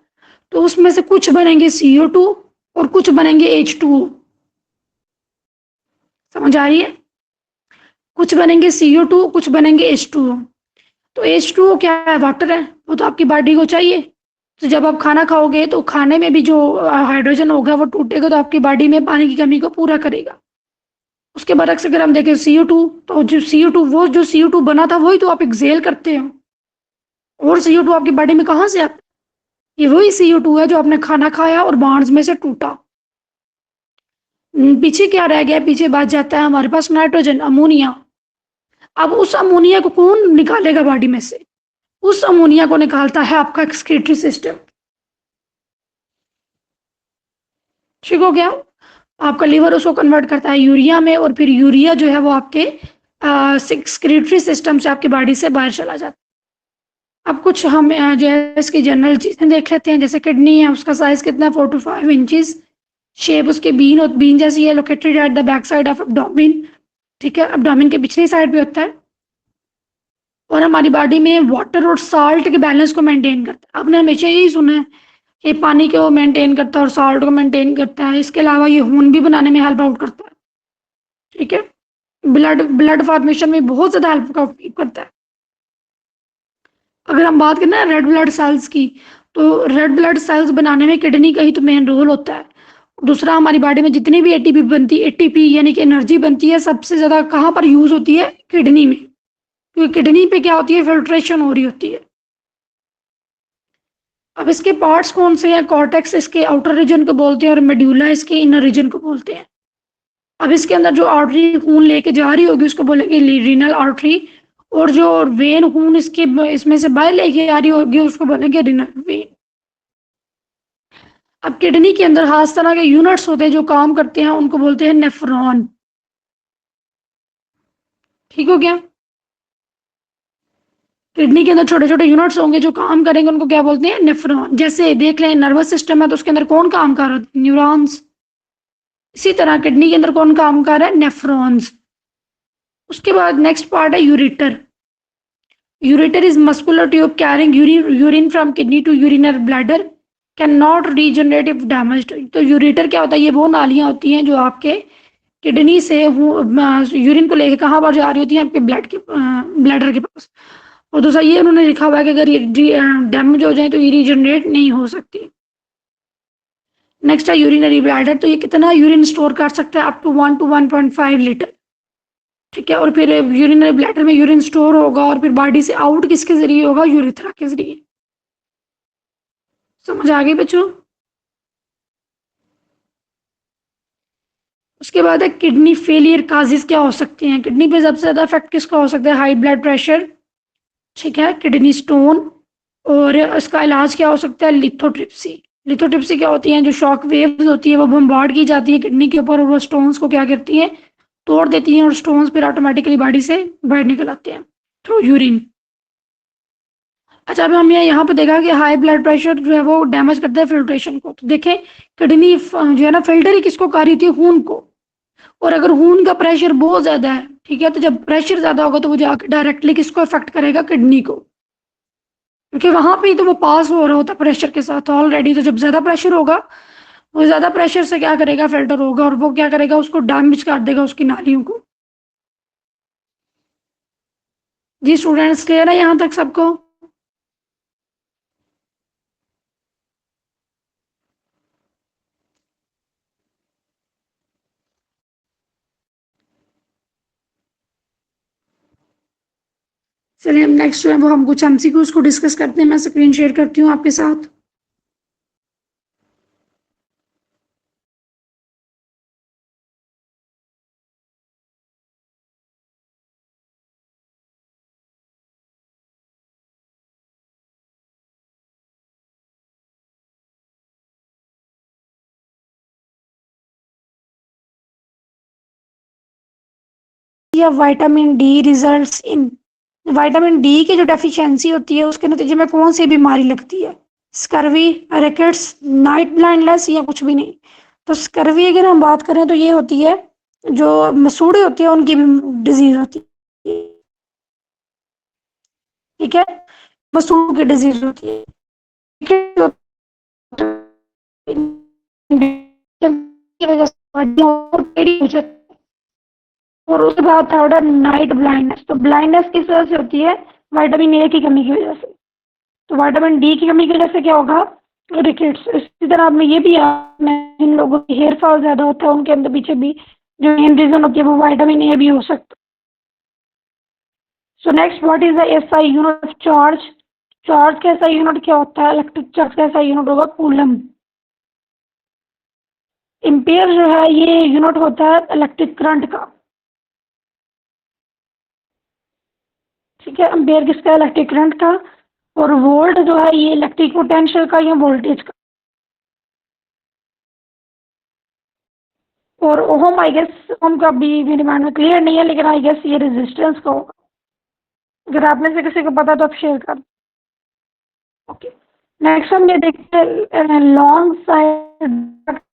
Speaker 1: तो उसमें से कुछ बनेंगे CO2 और कुछ बनेंगे H2O। समझ आ रही है? कुछ बनेंगे CO2, कुछ बनेंगे H2O। तो H2O क्या है? वाटर है, वो तो आपकी बॉडी को चाहिए। तो जब आप खाना खाओगे तो खाने में भी जो हाइड्रोजन होगा वो टूटेगा, तो आपकी बॉडी में पानी की कमी को पूरा करेगा। उसके बरक्स अगर हम देखें CO2, तो जो CO2, वो जो CO2 बना था वही तो आप एक्सेल करते हो, और CO2 आपकी बॉडी में कहाँ से आता है? ये वही CO2 है जो आपने खाना खाया और बार्न्स में से टूटा। पीछे क्या रह गया? पीछे बच जाता है हमारे पास नाइट्रोजन, अमोनिया। अब उस अमोनिया को कौन निकालेगा बॉडी में से? उस अमोनिया को निकालता है आपका एक्सक्रीटरी सिस्टम। ठीक हो गया? आपका लिवर उसको कन्वर्ट करता है यूरिया में, और फिर यूरिया जो है वो आपके एक्सक्रीटरी सिस्टम से आपकी बॉडी से बाहर चला जाता है। अब कुछ हम जो है इसकी जनरल चीजें देख लेते हैं। जैसे किडनी है, उसका साइज कितना है? 4 to 5 इंचेस। शेप उसके बीन और बीन जैसी है, located at the back side of abdomen. ठीक है, एब्डोमेन के पिछली साइड पे होता है, और हमारी बॉडी में वाटर और साल्ट के बैलेंस को मेंटेन करता है। आपने हमेशा यही सुना है कि पानी को मेंटेन करता है और साल्ट को मेंटेन करता है। इसके अलावा ये खून भी बनाने में हेल्प आउट करता है। ठीक है, ब्लड ब्लड फॉर्मेशन में बहुत ज्यादा हेल्प करता है। अगर हम बात करें ना रेड ब्लड सेल्स की, तो रेड ब्लड सेल्स बनाने में किडनी का ही तो मेन रोल होता है। दूसरा, हमारी बॉडी में जितनी भी एटीपी बनती है, एटीपी यानी कि एनर्जी बनती है, सबसे ज्यादा कहाँ पर यूज होती है? किडनी में। क्योंकि किडनी पे क्या होती है? फिल्ट्रेशन हो रही होती है। अब इसके पार्ट्स कौन से हैं? कॉर्टेक्स इसके आउटर रीजन को बोलते हैं, और मेड्यूला इसके इनर रीजन को बोलते हैं। अब इसके अंदर जो आर्टरी खून लेके जा रही होगी उसको बोलेंगे रीनल आर्टरी, और जो वेन खून इसके इसमें से बाहर लेके आ रही होगी उसको बोलेंगे रीनल वेन। अब किडनी के अंदर खास तरह के यूनिट्स होते हैं जो काम करते हैं, उनको बोलते हैं नेफ्रॉन। ठीक हो गया? किडनी के अंदर छोटे छोटे यूनिट्स होंगे जो काम करेंगे, उनको क्या बोलते हैं? नेफ्रॉन। जैसे देख लें नर्वस सिस्टम है, तो उसके अंदर कौन काम कर रहा है? न्यूरॉन्स। इसी तरह किडनी के अंदर कौन काम कर रहा है? नेफ्रॉन्स। उसके बाद नेक्स्ट पार्ट है ureter. Ureter is muscular tube carrying urine from kidney to urinary bladder, cannot regenerate if damaged। तो यूरेटर क्या होता है? ये वो नालियां होती हैं जो आपके किडनी से यूरिन को लेके कहाँ पर जा रही होती हैं? आपके ब्लैडर के पास। और दूसरा ये उन्होंने लिखा हुआ है कि अगर ये डैमेज हो जाए तो ये रीजनरेट नहीं हो सकती। नेक्स्ट है यूरिनरी ब्लैडर। तो ये कितना यूरिन स्टोर कर सकता है? Up to 1 to 1.5 litre. ठीक है, और फिर यूरिनरी ब्लैडर में यूरिन स्टोर होगा, और फिर बॉडी से आउट किसके जरिए होगा? यूरिथ्रा के जरिए। समझ आ गई बच्चों? उसके बाद है किडनी फेलियर काजेस क्या हो सकते हैं? किडनी पे सबसे ज्यादा इफेक्ट किसका हो सकता है? हाई ब्लड प्रेशर, ठीक है, किडनी स्टोन, और इसका इलाज क्या हो सकता है? लिथोट्रिप्सी। लिथोट्रिप्सी क्या होती है? जो शॉक वेव्स होती है वो बम्बार्ड की जाती है किडनी के ऊपर, और वो स्टोन्स को क्या करती हैं? तोड़ देती हैं, और स्टोन्स फिर ऑटोमेटिकली बॉडी से बाहर निकल आते हैं थ्रू यूरिन। अच्छा, अब हम यहाँ पे देखा कि हाई ब्लड प्रेशर जो है वो डैमेज करता है फिल्ट्रेशन को। तो देखें, किडनी जो है ना, फिल्टर ही किसको कर रही थी? खून को। और अगर खून का प्रेशर बहुत ज्यादा है, ठीक है, तो जब प्रेशर ज्यादा होगा तो वो जाकर डायरेक्टली किसको इफेक्ट करेगा? किडनी को। क्योंकि वहां पे ही तो वो पास हो रहा होता है प्रेशर के साथ ऑलरेडी। तो जब ज्यादा प्रेशर होगा, वो ज्यादा प्रेशर से क्या करेगा? फिल्टर होगा, और वो क्या करेगा? उसको डैमेज कर देगा, उसकी नालियों को। जी स्टूडेंट्स, क्लियर है यहाँ तक सबको? चलिए हम नेक्स्ट जो है वो हम कुछ एमसीक्यूज को डिस्कस करते हैं। मैं स्क्रीन शेयर करती हूँ आपके साथ। या vitamin D results in, vitamin D की जो डेफिशिएंसी होती है उसके नतीजे में कौन सी बीमारी लगती है? स्कर्वी, रिकेट्स, नाइट ब्लाइंडनेस या कुछ भी नहीं। तो स्कर्वी अगर हम बात करें तो ये होती है जो मसूड़े होते हैं उनकी डिजीज होती है, ठीक है, मसूड़ों की डिजीज होती है, की वजह से और टेढ़ी हो जाती है। और उसके बाद थर्ड है नाइट ब्लाइंडनेस। तो ब्लाइंडनेस किस वजह से होती है? विटामिन ए की कमी की वजह से। तो विटामिन डी की कमी की वजह से क्या होगा? रिकेट्स। इसी तरह आपने ये भी जिन लोगों की हेयर फॉल ज्यादा होता है उनके अंदर पीछे भी जो मेन रीजन होती है वो विटामिन ए भी हो सकता है। So next, what is the SI unit of charge? Charge का एसआई यूनिट क्या होता है? इलेक्ट्रिक चार्ज का एसआई यूनिट होगा कूलम। एम्पियर जो है ये यूनिट होता है इलेक्ट्रिक करंट का, ठीक है। एम्पियर किसका? इलेक्ट्रिक करंट का। और वोल्ट जो है ये इलेक्ट्रिक पोटेंशियल का या वोल्टेज का। और ओहम आई गेस ओहम का भी मेरे माइंड में क्लियर नहीं है, लेकिन आई गेस ये रेजिस्टेंस का होगा। अगर आप में से किसी को पता तो आप शेयर कर। ओके, नेक्स्ट हम ये देखते हैं long side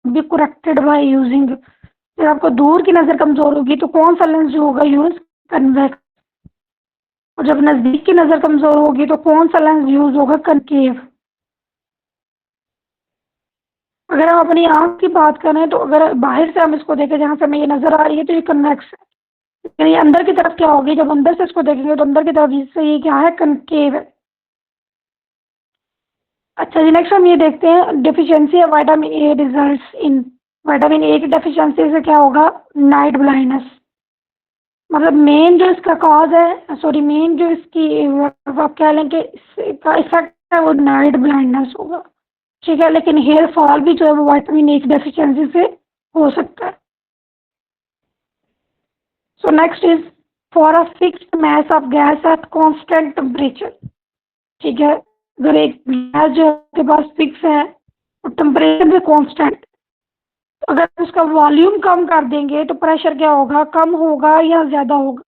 Speaker 1: be corrected by using. जब आपको दूर की नजर कमजोर होगी तो कौन सा लेंस जो होगा यूज? कन्वेक्स। और जब नजदीक की नजर कमजोर होगी तो कौन सा लेंस यूज होगा? कनकेव। अगर हम अपनी आंख की बात करें तो अगर बाहर से हम इसको देखें जहां से हमें ये नजर आ रही है तो ये कन्वेक्स है, यानी अंदर की तरफ क्या होगी? जब अंदर से इसको देखेंगे तो अंदर की तरफ इससे ये क्या है? कनकेव है। अच्छा जी, नेक्स्ट हम ये देखते हैं deficiency of vitamin A results in. Vitamin A की डेफिशिएंसी से क्या होगा? Night blindness. मतलब मेन जो इसका कॉज है, सॉरी मेन जो इसकी आप कह लें कि इसका इफेक्ट है वो नाइट ब्लाइंडनेस होगा, ठीक है। लेकिन हेयर फॉल भी जो है वो विटामिन ए की डेफिशिएंसी से हो सकता है। So next is for a fixed mass of gas at constant temperature, ठीक है। अगर एक गैस जो आपके पास फिक्स है और टेम्परेचर भी कांस्टेंट, अगर उसका वॉल्यूम कम कर देंगे तो प्रेशर क्या होगा? कम होगा या ज्यादा होगा?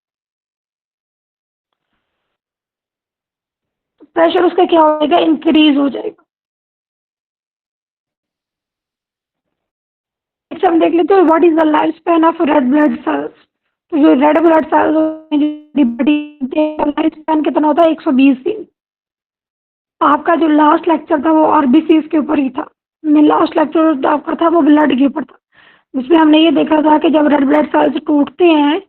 Speaker 1: प्रेशर उसका क्या हो जाएगा? इंक्रीज हो जाएगा। नेक्स्ट हम देख लेते हैं what is the life span of red blood cells. तो जो red blood cells life span कितना होता है? 120 दिन। आपका जो लास्ट लेक्चर था वो आरबीसी के ऊपर ही था। मैं लास्ट लेक्चर आपका था वो ब्लड के ऊपर था, जिसमें हमने ये देखा था कि जब रेड ब्लड सेल्स टूटते हैं,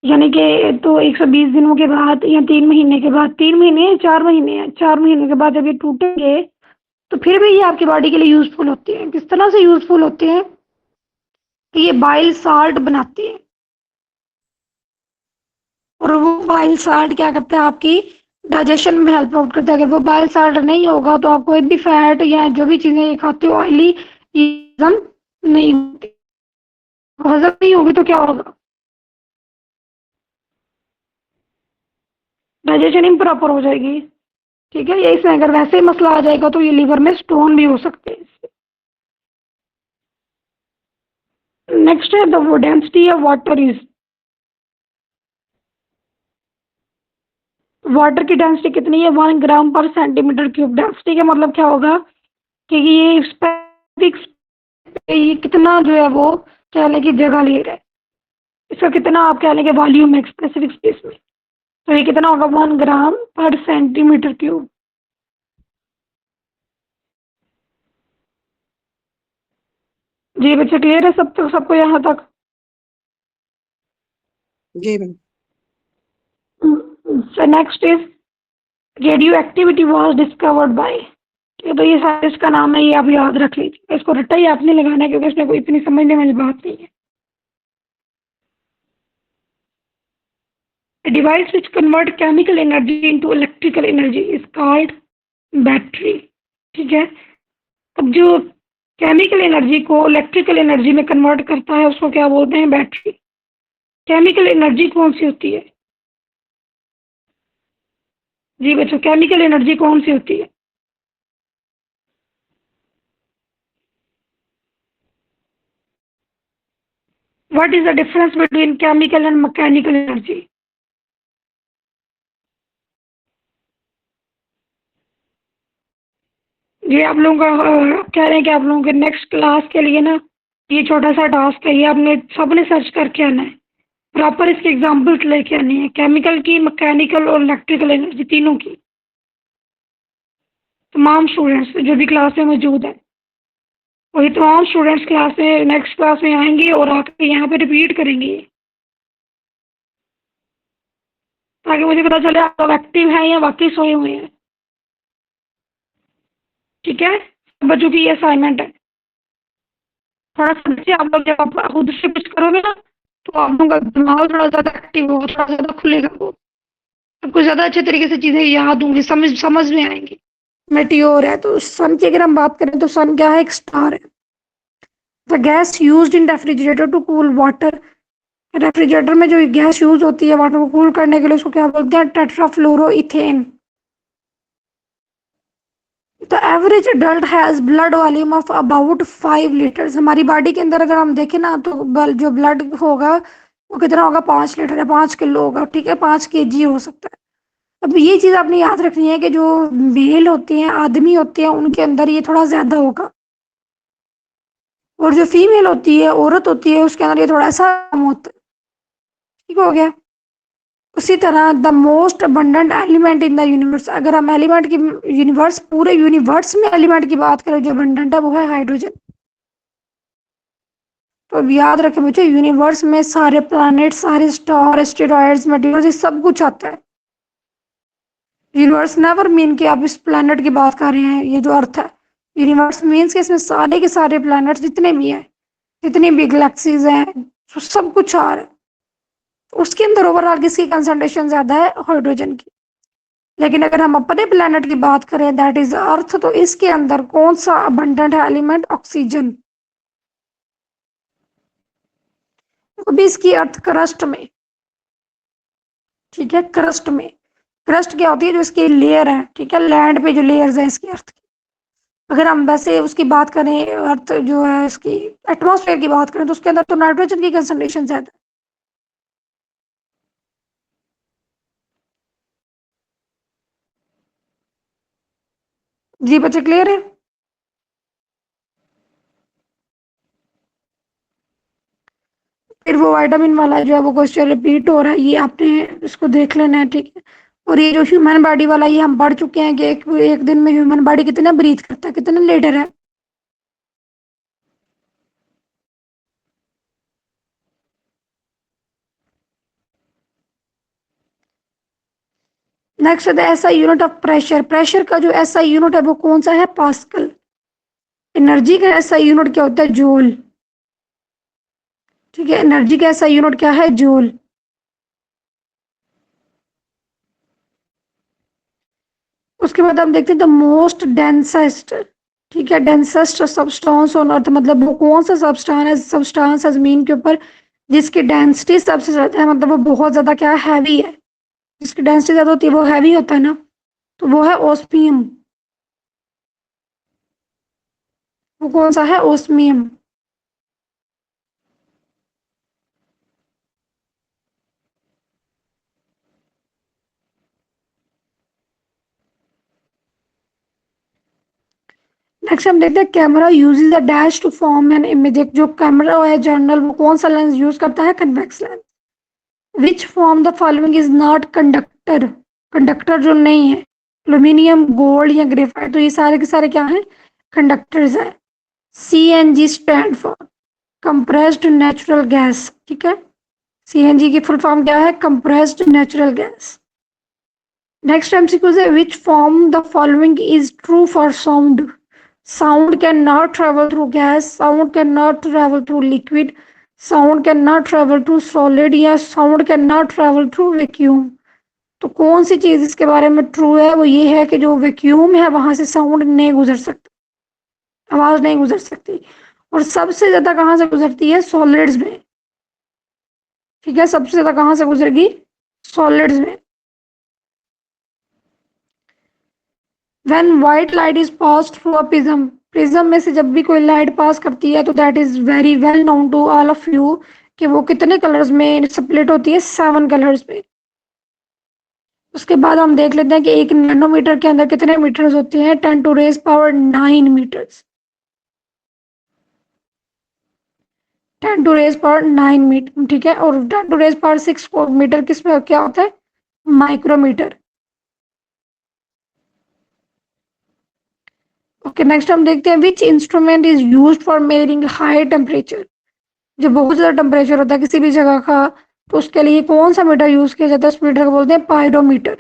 Speaker 1: यानी कि तो 120 दिनों के बाद या 3 महीने के बाद, 3 महीने 4 महीने 4 महीने के बाद जब ये टूटेंगे तो फिर भी ये आपकी बॉडी के लिए यूजफुल होते हैं। किस तरह से यूजफुल होते हैं कि ये बाइल साल्ट बनाते हैं, और वो बाइल साल्ट क्या करता है? आपकी डाइजेशन में हेल्प आउट करता है। अगर वो बाइल साल्ट नहीं होगा तो आप कोई भी फैट या जो भी चीजें खाते हो ऑयली, हजम नहीं होती। हजम नहीं होगी तो क्या होगा? डाइजेशन इम्प्रॉपर हो जाएगी, ठीक है। या इसमें अगर वैसे ही मसला आ जाएगा तो ये लीवर में स्टोन भी हो सकते हैं इससे। नेक्स्ट है the density of water is. Water की डेंसिटी कितनी है? 1 ग्राम पर सेंटीमीटर क्यूब। डेंसिटी का मतलब क्या होगा कि ये स्पेसिफिक, ये कितना जो है वो कह लें कि जगह ले रहा है, इसका कितना आप कह लें कि वॉल्यूम है स्पेसिफिक स्पेस में। तो ये कितना होगा? 1 ग्राम पर सेंटीमीटर क्यूब। जी बच्चे क्लियर है सब तक, सबको यहाँ तक?
Speaker 2: जी ma'am.
Speaker 1: Next is radioactivity was discovered by. तो ये साइंटिस्ट का नाम है, ये आप याद रख लीजिए। इसको रट्टा ही आपने लगाना है क्योंकि इसमें कोई इतनी समझने वाली बात नहीं है। A device which convert chemical energy into electrical energy is called battery, ठीक है। अब जो केमिकल एनर्जी को इलेक्ट्रिकल एनर्जी में कन्वर्ट करता है उसको क्या बोलते हैं? बैटरी। केमिकल एनर्जी कौन सी होती है? जी बच्चों, केमिकल एनर्जी कौन सी होती है? What is the difference between chemical and mechanical energy? ये आप लोगों का कह रहे हैं कि आप लोगों के नेक्स्ट क्लास के लिए ना ये छोटा सा टास्क है, ये आपने सबने सर्च करके आना है, प्रॉपर इसके एग्जाम्पल्स लेके आनी है, केमिकल की, मैकेनिकल और इलेक्ट्रिकल एनर्जी तीनों की। तमाम स्टूडेंट्स जो भी क्लास में मौजूद है, और ये तमाम स्टूडेंट्स क्लास में नेक्स्ट क्लास में आएंगे और आकर यहाँ पे रिपीट करेंगे, ताकि मुझे पता चले आप लोग एक्टिव हैं या वाकई सोए हुए हैं। ठीक है, बच्चों की ये असाइनमेंट है। थोड़ा समझिए, आप लोग जब आप खुद से कुछ करोगे ना तो आप लोगों का दिमाग थोड़ा ज़्यादा एक्टिव होगा, थोड़ा ज़्यादा खुलेगा, वो आपको ज़्यादा अच्छे तरीके से चीज़ें याद होंगी, समझ में आएंगी। मेटियोर है तो सन की अगर हम बात करें तो सन क्या है? एक स्टार है। The gas used in refrigerator to cool water, refrigerator में जो गैस यूज होती है वाटर को कूल करने के लिए, उसको क्या बोलते हैं? Tetrafluoroethane. The average adult has blood volume of about 5 litres. हमारी बॉडी के अंदर अगर हम देखें ना तो जो ब्लड होगा वो कितना होगा? 5 लीटर या 5 किलो होगा। ठीक है, 5 केजी हो सकता है। अब ये चीज़ आपने याद रखनी है कि जो मेल होते हैं, आदमी होते हैं, उनके अंदर ये थोड़ा ज़्यादा होगा, और जो फीमेल होती है, औरत होती है, उसके अंदर ये थोड़ा सा कम होता है। ठीक हो गया। उसी तरह the most abundant element in the universe, अगर हम एलिमेंट की यूनिवर्स, पूरे यूनिवर्स में एलिमेंट की बात करें, जो अबंडेंट है वो है हाइड्रोजन। तो अब याद रखें बच्चों, यूनिवर्स में सारे प्लैनेट, सारे स्टार, एस्टेरॉयड्स, मेटियोर्स, ये सब कुछ आता है। यूनिवर्स नेवर मीन कि आप इस प्लैनेट की बात कर रहे हैं, ये जो अर्थ है। यूनिवर्स मीन्स कि इसमें सारे के सारे प्लैनेट्स जितने भी हैं, जितनी भी गैलेक्सीज हैं, तो सब कुछ आ रहा है। उसके अंदर ओवरऑल किसकी कंसंट्रेशन ज्यादा है? हाइड्रोजन की। लेकिन अगर हम अपने प्लेनेट की बात करें, दैट इज अर्थ, तो इसके अंदर कौन सा अबंडेंट है एलिमेंट? ऑक्सीजन। वो भी इसकी अर्थ क्रस्ट में। ठीक है, क्रस्ट में। क्रस्ट क्या होती है? जो इसकी लेयर है, ठीक है, लैंड पे जो लेयर्स हैं इसकी अर्थ की। अगर हम वैसे उसकी बात करें, अर्थ जो है इसकी एटमॉस्फेयर की बात करें, तो उसके अंदर तो नाइट्रोजन की कंसंट्रेशन ज्यादा है। जी बच्चे, क्लियर है? फिर वो विटामिन वाला जो है वो क्वेश्चन रिपीट हो रहा है, ये आपने इसको देख लेना है। ठीक है, और ये जो ह्यूमन बॉडी वाला, ये हम पढ़ चुके हैं कि एक दिन में ह्यूमन बॉडी कितना ब्रीथ करता है, कितना लीटर है। नेक्स्ट है ऐसा यूनिट ऑफ प्रेशर। प्रेशर का जो ऐसा यूनिट है वो कौन सा है? पास्कल। एनर्जी का ऐसा यूनिट क्या होता है? जूल। ठीक है, एनर्जी का ऐसा यूनिट क्या है? जूल। उसके बाद हम देखते हैं द मोस्ट डेंसेस्ट, ठीक है, डेंसेस्ट सब्सटेंस ऑन अर्थ, मतलब वो कौन सा सब्सटेंस है जमीन के ऊपर जिसकी डेंसिटी सबसे ज्यादा है, मतलब वो बहुत ज्यादा क्या है? हैवी है। जिसकी डेंसिटी ज्यादा होती है वो हैवी होता है ना, तो वो है ओस्मियम। वो कौन सा है? ओस्मियम। नेक्स्ट हम देखते हैं camera uses a dash to form an image. जो कैमरा है जर्नल, वो कौन सा लेंस यूज करता है? Convex lens. Which form the following is not conductor. Conductor जो नहीं है, एल्यूमिनियम, गोल्ड या ग्रेफाइट, तो ये सारे के सारे क्या हैं? कंडक्टर्स हैं। CNG stand for compressed natural gas. ठीक है, CNG की फुल फॉर्म क्या है? Compressed natural gas. Next MCQ है विच form the following is true for sound. Sound cannot travel through gas, sound cannot travel through liquid, sound cannot travel through solid, या sound cannot travel through vacuum। तो कौन सी चीज इसके बारे में true है? वो ये है कि जो वैक्यूम है वहां से साउंड नहीं गुजर सकता, आवाज नहीं गुजर सकती। और सबसे ज्यादा कहां से गुजरती है? सॉलिड्स में। ठीक है, सबसे ज्यादा कहां से गुजरेगी? सॉलिड्स में। When white light is passed through a prism, prism में से जब भी कोई लाइट पास करती है तो that is very well known to all of you कि वो कितने कलर्स में स्प्लिट होती है, 7 कलर्स में। उसके बाद हम देख लेते हैं कि 1 नैनोमीटर के अंदर कितने मीटर्स होते हैं, 10⁻⁹ मीटर्स। 10⁻⁹ मीटर, ठीक है। और 10⁻⁶ मीटर किस में क्या होता है, माइक्रोमीटर। ओके, नेक्स्ट हम देखते हैं which instrument is used for measuring high temperature. जब बहुत ज्यादा टेम्परेचर होता है किसी भी जगह का, तो उसके लिए कौन सा मीटर यूज किया जाता है, उस मीटर को बोलते हैं पायरोमीटर,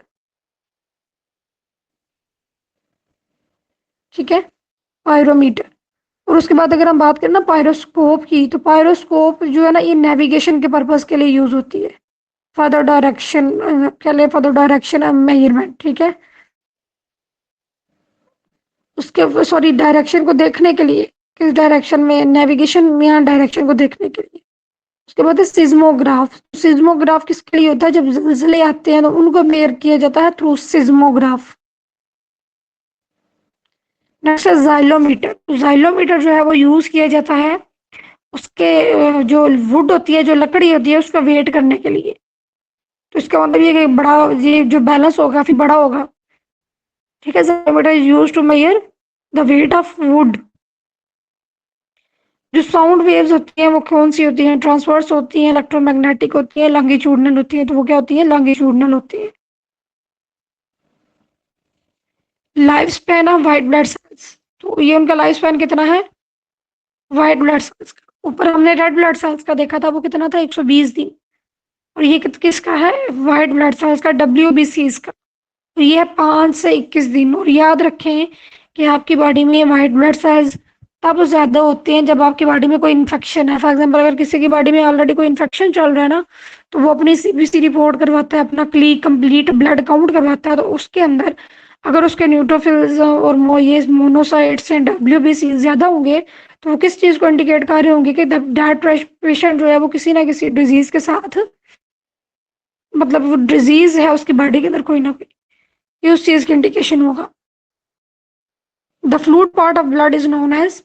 Speaker 1: ठीक है, पायरोमीटर। और उसके बाद अगर हम बात करें ना पायरोस्कोप की, तो पायरोस्कोप जो है ना, ये नेविगेशन के पर्पज के लिए यूज होती है, फॉर द डायरेक्शन के लिए, फॉर द डायरेक्शन मेजरमेंट, ठीक है। उसके सॉरी, डायरेक्शन को देखने के लिए, किस डायरेक्शन में, नेविगेशन में, यहाँ डायरेक्शन को देखने के लिए। उसके बाद है सिज्मोग्राफ। सिज्मोग्राफ किसके लिए होता है, जब ज़लज़ले आते हैं तो उनको मेजर किया जाता है थ्रू सिज्मोग्राफ। नेक्स्ट है जाइलोमीटर। जाइलोमीटर जो है वो यूज किया जाता है उसके जो वुड होती है, जो लकड़ी होती है, उसका वेट करने के लिए। तो इसका मतलब ये कि बड़ा, ये जो बैलेंस होगा काफी बड़ा होगा, ठीक है। Xylometer is use to measure the weight of wood. जो साउंड वेव्स होती हैं वो कौन सी होती हैं, ट्रांसवर्स होती हैं, इलेक्ट्रोमैग्नेटिक होती है, लॉन्गिट्यूडनल होती है। तो वो क्या होती है, लॉन्गिट्यूडनल होती है। Life span of white blood cells, तो ये उनका लाइफ स्पैन कितना है, व्हाइट ब्लड सेल्स का। ऊपर हमने रेड ब्लड सेल्स का देखा था, वो कितना था, 120 दिन। और ये किसका है, व्हाइट ब्लड सेल्स का, WBC का। तो ये है 5 से 21 दिन। और याद रखें कि आपकी बॉडी में व्हाइट ब्लड सेल्स तब ज्यादा होते हैं जब आपकी बॉडी में कोई इन्फेक्शन है। फॉर एग्जाम्पल, अगर किसी की बॉडी में ऑलरेडी कोई इन्फेक्शन चल रहा है ना, तो वो अपनी CBC रिपोर्ट करवाता है, अपना कंप्लीट ब्लड काउंट करवाता है। तो उसके अंदर अगर उसके न्यूट्रोफिल्स और ये मोनोसाइट्स एंड WBC ज्यादा होंगे, तो वो किस चीज को इंडिकेट कर रहे होंगे कि दैट पेशेंट जो है वो किसी ना किसी डिजीज के साथ, मतलब वो डिजीज है उसकी बॉडी के अंदर कोई ना कोई, ये उस चीज की इंडिकेशन होगा। The fluid part of blood is known as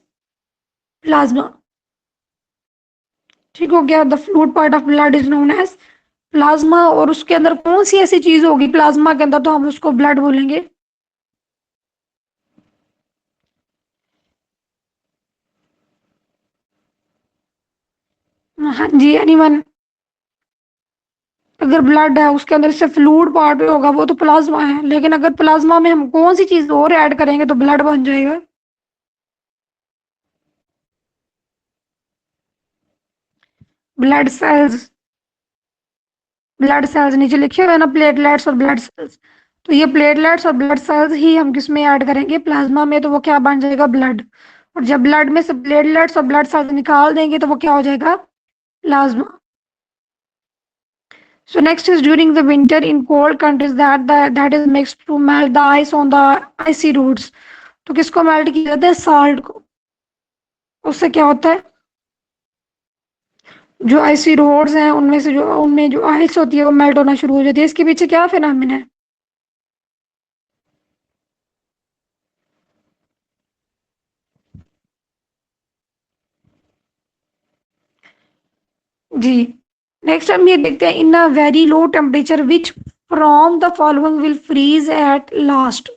Speaker 1: plasma, ठीक हो गया। The fluid part of blood is known as plasma. और उसके अंदर कौन सी ऐसी चीज होगी प्लाज्मा के अंदर, तो हम उसको ब्लड बोलेंगे। हाँ जी, एनीवन, अगर ब्लड है उसके अंदर से फ्लूइड पार्ट होगा वो तो प्लाज्मा है। लेकिन अगर प्लाज्मा में हम कौन सी चीज और ऐड करेंगे तो ब्लड बन जाएगा, ब्लड सेल्स। ब्लड सेल्स नीचे लिखे हुए हैं ना, प्लेटलेट्स और ब्लड सेल्स। तो ये प्लेटलेट्स और ब्लड सेल्स ही हम किस में ऐड करेंगे, प्लाज्मा में। तो वो क्या बन जाएगा, ब्लड। और जब ब्लड में से प्लेटलेट्स और ब्लड सेल्स निकाल देंगे तो वो क्या हो जाएगा, plasma. So next is during the winter in cold countries that is mixed to melt the ice on the icy roads. तो किसको मेल्ट किया जाता है, साल्ट को। उससे क्या होता है, जो आइसी रोड्स हैं उनमें से जो उनमें जो आइस होती है वो मेल्ट होना शुरू हो जाती है। इसके पीछे क्या फिनोमेना है, जी। नेक्स्ट हम ये देखते हैं, in a very low temperature which from the following will freeze at last.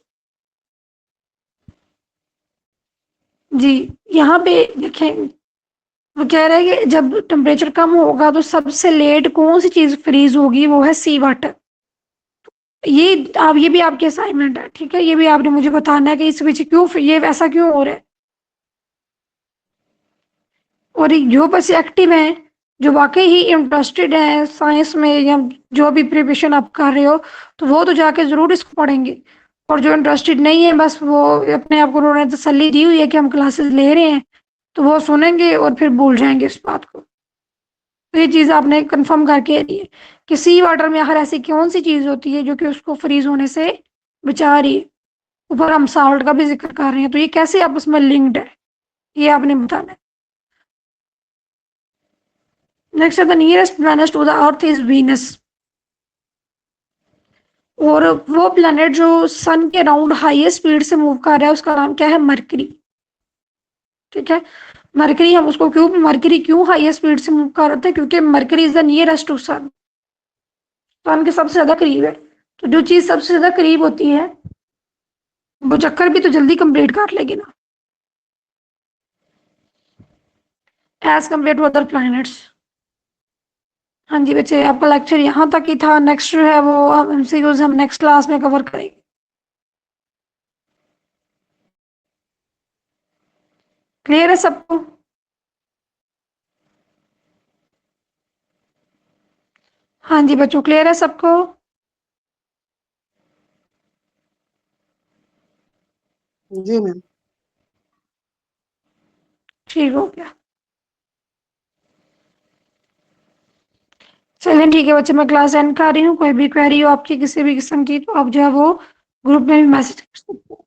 Speaker 1: जी, यहाँ पे देखें, वो कह रहे हैं कि जब टेम्परेचर कम होगा तो सबसे लेट कौन सी चीज फ्रीज होगी, वो है सी वाटर। ये आप, ये भी आपके असाइनमेंट है, ठीक है। ये भी आपने मुझे बताना है कि इस पीछे क्यों, ये ऐसा क्यों हो रहा है। और जो बस एक्टिव हैं, जो वाकई ही इंटरेस्टेड है साइंस में या जो भी प्रिपरेशन आप कर रहे हो, तो वो तो जाके जरूर इसको पढ़ेंगे। और जो इंटरेस्टेड नहीं है, बस वो अपने आप को उन्होंने तसल्ली दी हुई है कि हम क्लासेस ले रहे हैं, तो वो सुनेंगे और फिर भूल जाएंगे इस बात को। तो ये चीज़ आपने कंफर्म करके दी है कि सी वाटर में आखिर ऐसी कौन सी चीज़ होती है जो कि उसको फ्रीज होने से बचा रही है। ऊपर हम साल्ट का भी जिक्र कर रहे हैं, तो ये कैसे आपस में लिंक्ड है, ये आपने बताना है। नेक्स्ट है the nearest planet to the earth is Venus. और वो प्लैनेट जो सन के अराउंड हाईएस्ट स्पीड से मूव कर रहा है उसका नाम क्या है, मरकरी, ठीक है। मरकरी हम उसको क्यों हाईएस्ट स्पीड से मूव कर रहे थे, क्योंकि Mercury is the nearest to sun, sun के सबसे ज्यादा करीब है। तो जो चीज सबसे ज्यादा करीब होती है वो चक्कर भी तो जल्दी कंप्लीट कर लेगी ना, as compared to other planets. हाँ जी बच्चे, आपका लेक्चर यहाँ तक ही था। नेक्स्ट जो है वो हम एमसीक्यूज हम नेक्स्ट क्लास में कवर करेंगे। क्लियर है सबको? हाँ जी बच्चों, क्लियर है सबको?
Speaker 2: जी मैम।
Speaker 1: ठीक हो गया। चलिए ठीक है बच्चे, मैं क्लास एंड कर रही हूँ। कोई भी क्वेरी हो आपकी किसी भी किस्म की तो आप जो है वो ग्रुप में भी मैसेज कर सकते हैं।